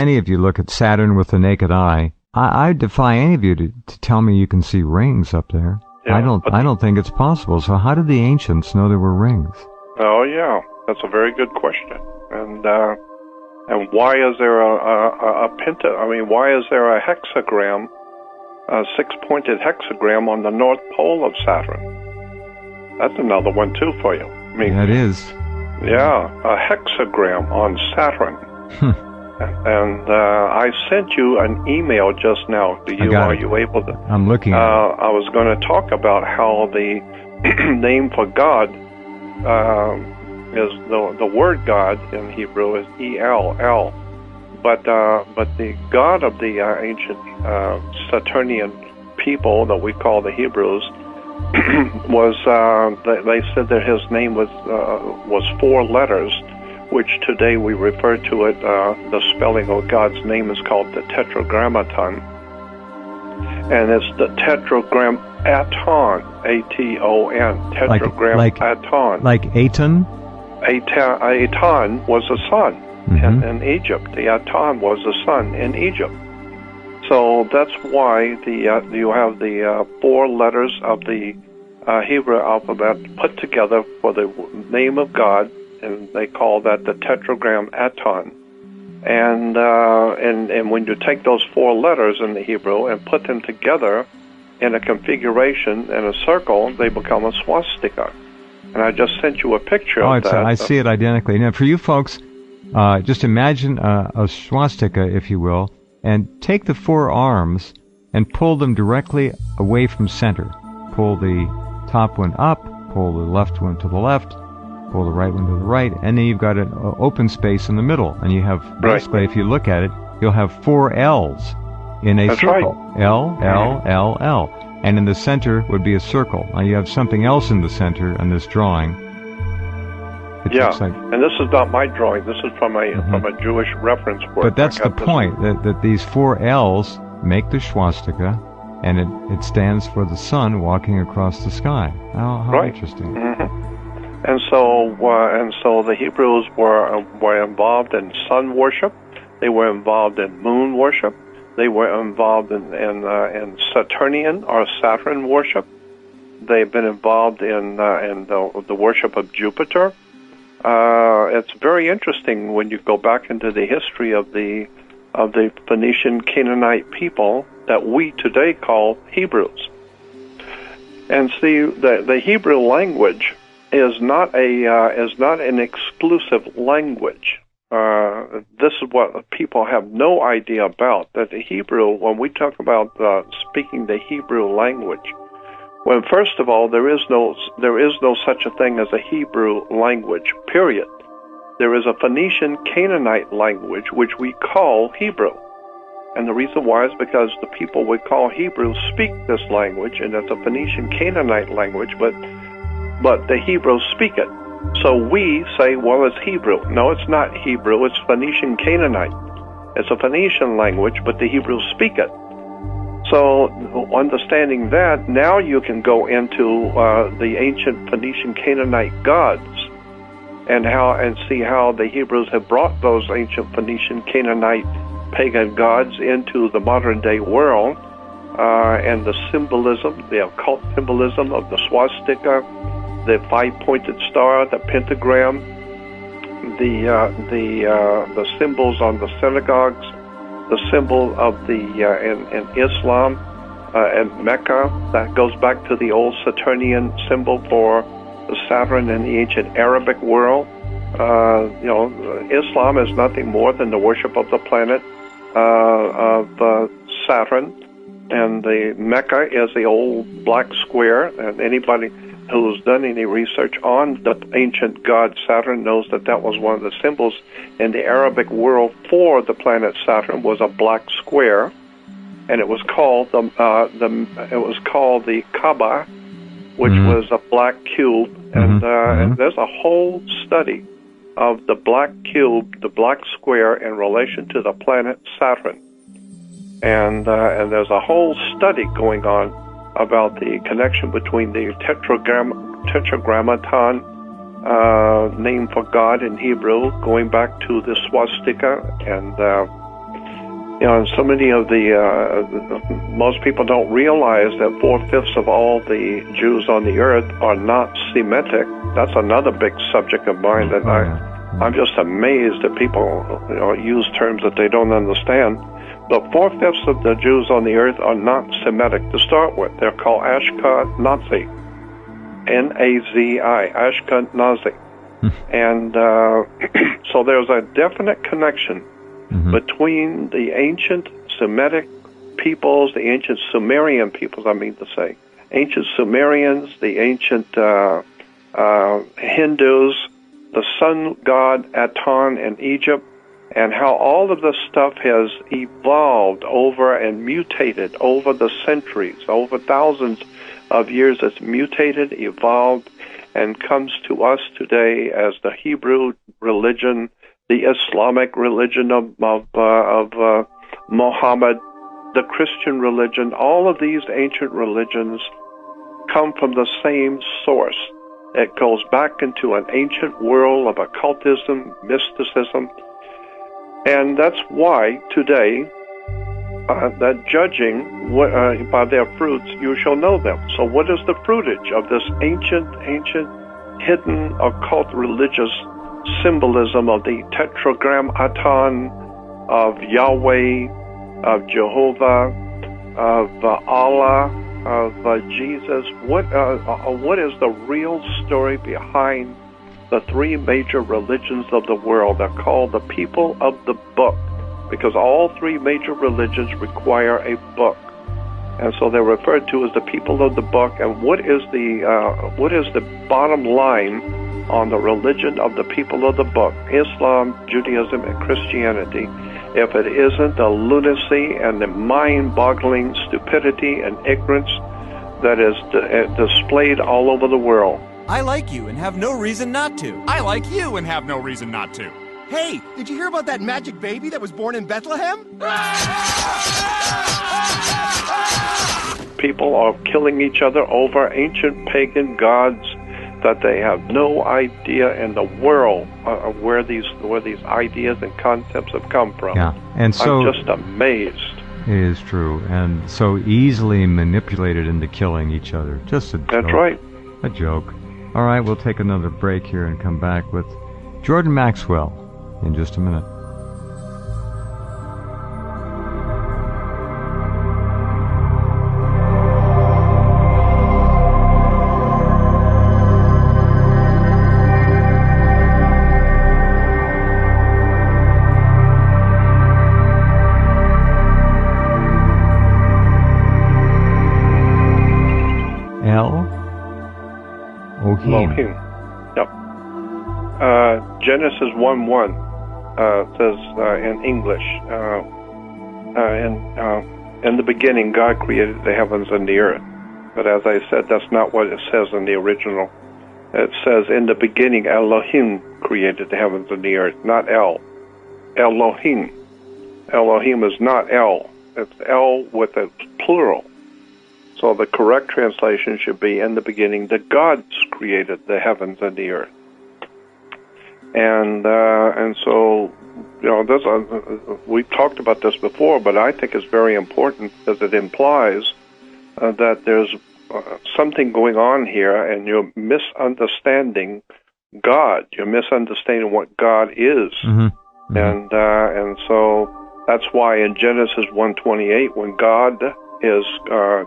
any of you look at Saturn with the naked eye, I defy any of you to tell me you can see rings up there. Yeah, I don't think it's possible. So how did the ancients know there were rings? Oh, yeah. That's a very good question. And why is there why is there a hexagram, a six-pointed hexagram on the north pole of Saturn? That's another one, too, for you. I mean, that is. Yeah, a hexagram on Saturn. And I sent you an email just now. Are you able to? I'm looking at it. I was going to talk about how the name for God is the word God in Hebrew is E-L-L. But the God of the ancient Saturnian people that we call the Hebrews was they said that his name was 4 letters, which today we refer to it. The spelling of God's name is called the Tetragrammaton, and it's the Tetragrammaton, A-T-O-N, Tetragrammaton. Like Aton. Aton was a sun in Egypt. The Aton was a sun in Egypt. So that's why you have the 4 letters of the Hebrew alphabet put together for the name of God, and they call that the Tetragrammaton. And when you take those 4 letters in the Hebrew and put them together in a configuration in a circle, they become a swastika. And I just sent you a picture of that. I see it identically. Now, for you folks, just imagine a swastika, if you will, and take the 4 arms and pull them directly away from center. Pull the top one up, pull the left one to the left, pull the right one to the right, and then you've got an open space in the middle. And you have, basically, if you look at it, you'll have 4 L's in a circle. Right. L, L, L, L. And in the center would be a circle. Now you have something else in the center in this drawing. And this is not my drawing. This is from a Jewish reference work. But that's the point, that these 4 L's make the swastika, and it stands for the sun walking across the sky. How interesting. And so the Hebrews were involved in sun worship. They were involved in moon worship. They were involved in Saturnian or Saturn worship. They've been involved in the worship of Jupiter. It's very interesting when you go back into the history of the Phoenician Canaanite people that we today call Hebrews. And see, the Hebrew language is not an exclusive language. This is what people have no idea about, that the Hebrew, when we talk about speaking the Hebrew language, when first of all, there is no such a thing as a Hebrew language, period. There is a Phoenician Canaanite language which we call Hebrew. And the reason why is because the people we call Hebrew speak this language, and it's a Phoenician Canaanite language, but the Hebrews speak it. So we say, well, it's Hebrew. No, it's not Hebrew. It's Phoenician Canaanite. It's a Phoenician language, but the Hebrews speak it. So understanding that, now you can go into the ancient Phoenician Canaanite gods and see how the Hebrews have brought those ancient Phoenician Canaanite pagan gods into the modern day world, and the symbolism, the occult symbolism of the swastika, the 5-pointed star, the pentagram, the symbols on the synagogues, the symbol of the in Islam and Mecca, that goes back to the old Saturnian symbol for the Saturn in the ancient Arabic world. Islam is nothing more than the worship of the planet of Saturn, and the Mecca is the old black square, and anybody who's done any research on the ancient god Saturn knows that was one of the symbols in the Arabic world for the planet Saturn, was a black square, and it was called the Kaaba, which was a black cube, and there's a whole study of the black cube, the black square, in relation to the planet Saturn, and there's a whole study going on about the connection between the Tetragrammaton, name for God in Hebrew, going back to the swastika, and And so many of most people don't realize that 4/5 of all the Jews on the earth are not Semitic. That's another big subject of mine that I'm just amazed that people use terms that they don't understand. But 4/5 of the Jews on the earth are not Semitic to start with. They're called Ashkenazi, N-A-Z-I, Ashkenazi. And so there's a definite connection between the ancient Semitic peoples, the ancient Sumerian peoples, ancient Sumerians, the ancient Hindus, the sun god Aton in Egypt, and how all of this stuff has evolved over and mutated over the centuries, over thousands of years. It's mutated, evolved, and comes to us today as the Hebrew religion, the Islamic religion of Muhammad, the Christian religion. All of these ancient religions come from the same source. It goes back into an ancient world of occultism, mysticism, and that's why today that judging by their fruits you shall know them. So what is the fruitage of this ancient, hidden, occult religious symbolism of the tetragrammaton, of Yahweh, of Jehovah, of Allah, of Jesus? What is the real story behind the three major religions of the world? They're called the people of the book, because all three major religions require a book, and so they're referred to as the people of the book. And what is the bottom line on the religion of the people of the book? Islam, Judaism, and Christianity. If it isn't the lunacy and the mind-boggling stupidity and ignorance that is displayed all over the world. I like you and have no reason not to. I like you and have no reason not to. Hey, did you hear about that magic baby that was born in Bethlehem? People are killing each other over ancient pagan gods that they have no idea in the world where these ideas and concepts have come from. Yeah, and so I'm just amazed. It is true, and so easily manipulated into killing each other. Just a joke. That's right. A joke. All right, we'll take another break here and come back with Jordan Maxwell in just a minute. Elohim. Yep. Genesis 1:1 says in English, in the beginning God created the heavens and the earth. But as I said, that's not what it says in the original. It says in the beginning Elohim created the heavens and the earth, not El. Elohim. Elohim is not El. It's El with a plural. So the correct translation should be, in the beginning, the gods created the heavens and the earth. And so, this we've talked about this before, but I think it's very important because it implies that there's something going on here, and you're misunderstanding God. You're misunderstanding what God is, and so that's why in Genesis 1:28, when God is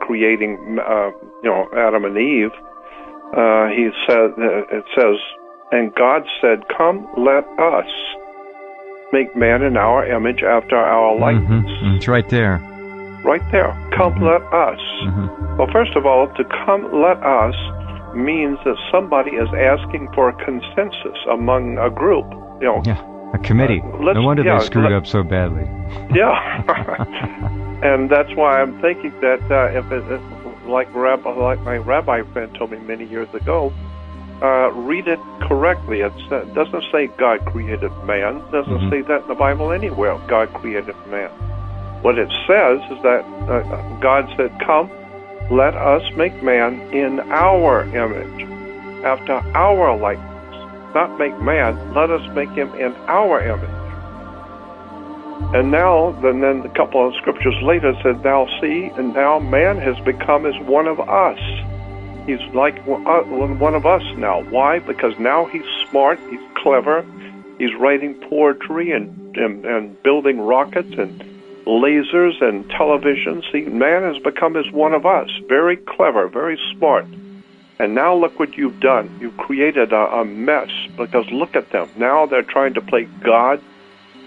creating, Adam and Eve, it says, and God said, "Come, let us make man in our image, after our likeness." It's right there. Right there. Come, let us. Well, first of all, to come, let us means that somebody is asking for a consensus among a group. Yeah, a committee. No wonder they screwed up so badly. Yeah. And that's why I'm thinking that if it, like my rabbi friend told me many years ago, read it correctly. It doesn't say God created man. It doesn't say that in the Bible anywhere, God created man. What it says is that God said, "Come, let us make man in our image, after our likeness." Not make man, let us make him in our image. And now, then a couple of scriptures later said, now see, and now man has become as one of us. He's like one of us now. Why? Because now he's smart, he's clever, he's writing poetry and building rockets and lasers and televisions. See, man has become as one of us. Very clever, very smart. And now look what you've done. You've created a mess, because look at them. Now they're trying to play God.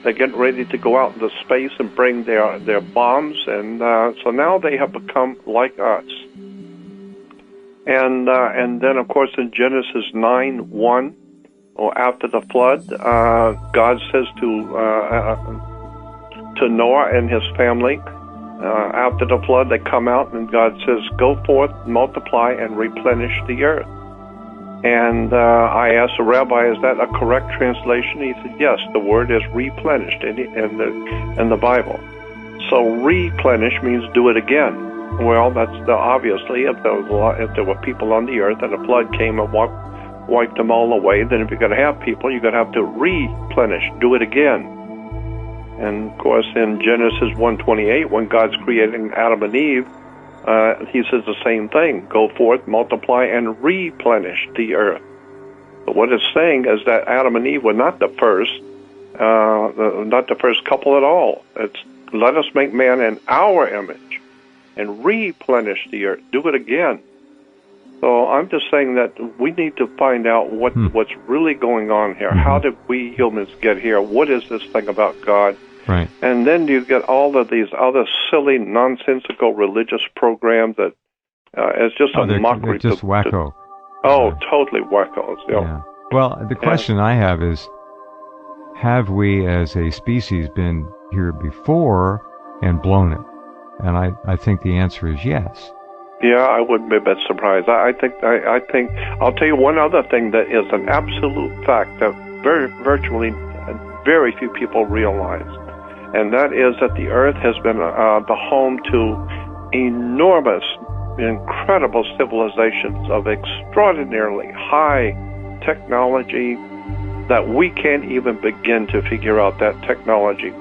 They're getting ready to go out into space and bring their bombs, and so now they have become like us. And then, of course, in Genesis 9:1, or after the flood, God says to Noah and his family, after the flood, they come out, and God says, "Go forth, multiply, and replenish the earth." And I asked the rabbi, "Is that a correct translation?" He said, "Yes, the word is replenished in the Bible." So replenish means do it again. Well, that's obviously if there were people on the earth and a flood came and wiped them all away, then if you're going to have people, you're going to have to replenish, do it again. And of course, in Genesis 1:28, when God's creating Adam and Eve, he says the same thing: go forth, multiply, and replenish the earth. But what it's saying is that Adam and Eve were not the first couple at all. It's let us make man in our image and replenish the earth. Do it again. So I'm just saying that we need to find out what's really going on here. Mm-hmm. How did we humans get here? What is this thing about God? Right. And then you get all of these other silly, nonsensical religious programs that it's just a mockery. Just wacko. Totally wacko. Yeah. Well, the question I have is, have we as a species been here before and blown it? And I think the answer is yes. Yeah, I wouldn't be a bit surprised. I think I'll tell you one other thing that is an absolute fact that virtually very few people realize. And that is that the earth has been the home to enormous, incredible civilizations of extraordinarily high technology that we can't even begin to figure out that technology.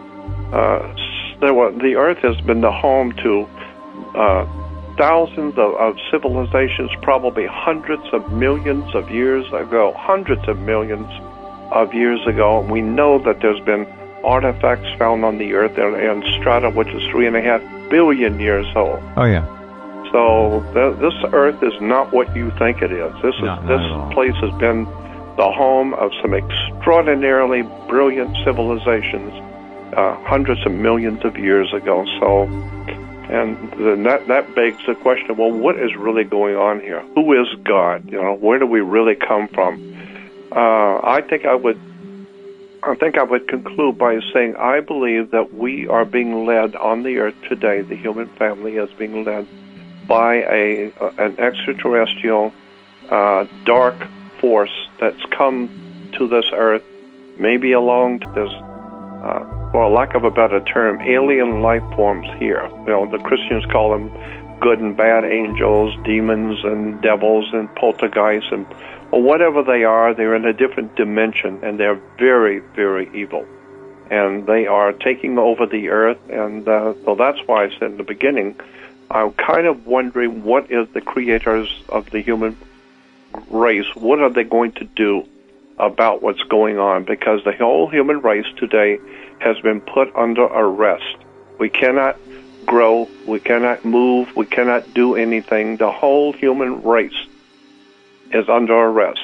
The earth has been the home to thousands of civilizations, probably hundreds of millions of years ago, and we know that there's been artifacts found on the earth and strata, which is 3.5 billion years old. Oh yeah. So this earth is not what you think it is. This place has been the home of some extraordinarily brilliant civilizations, hundreds of millions of years ago. So, and then that begs the question: well, what is really going on here? Who is God? Where do we really come from? I think I would conclude by saying I believe that we are being led on the earth today. The human family is being led by an extraterrestrial dark force that's come to this earth, maybe along this, for lack of a better term, alien life forms here. The Christians call them good and bad angels, demons and devils and poltergeists and whatever they are. They're in a different dimension, and they're very, very evil. And they are taking over the earth, and so that's why I said in the beginning, I'm kind of wondering what is the creators of the human race, what are they going to do about what's going on? Because the whole human race today has been put under arrest. We cannot grow, we cannot move, we cannot do anything. The whole human race is under arrest.